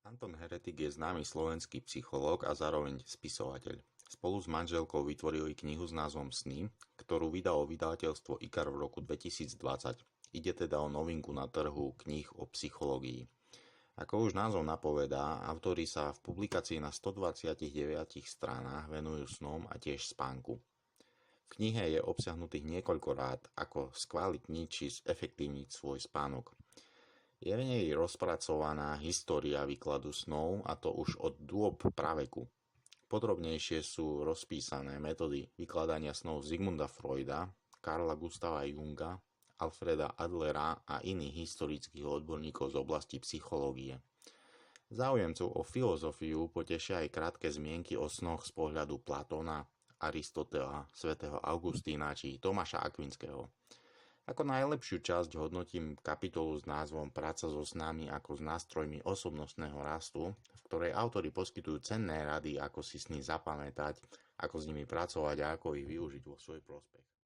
Anton Heretik je známy slovenský psychológ a zároveň spisovateľ. Spolu s manželkou vytvorili knihu s názvom Sny, ktorú vydalo vydavateľstvo IKAR v roku 2020. Ide teda o novinku na trhu kníh o psychológii. Ako už názov napovedá, autori sa v publikácii na 129 stranách venujú snom a tiež spánku. V knihe je obsiahnutých niekoľko rád, ako skvalitniť či zefektívniť svoj spánok. Je v nej rozpracovaná história výkladu snov, a to už od dôb praveku. Podrobnejšie sú rozpísané metódy vykladania snov Sigmunda Freuda, Carla Gustava Junga, Alfreda Adlera a iných historických odborníkov z oblasti psychológie. Záujemcov o filozofiu potešia aj krátke zmienky o snoch z pohľadu Platóna, Aristotela, svätého Augustína či Tomáša Akvinského. Ako najlepšiu časť hodnotím kapitolu s názvom Práca so snami ako s nástrojmi osobnostného rastu, v ktorej autori poskytujú cenné rady, ako si sny zapamätať, ako s nimi pracovať a ako ich využiť vo svoj prospech.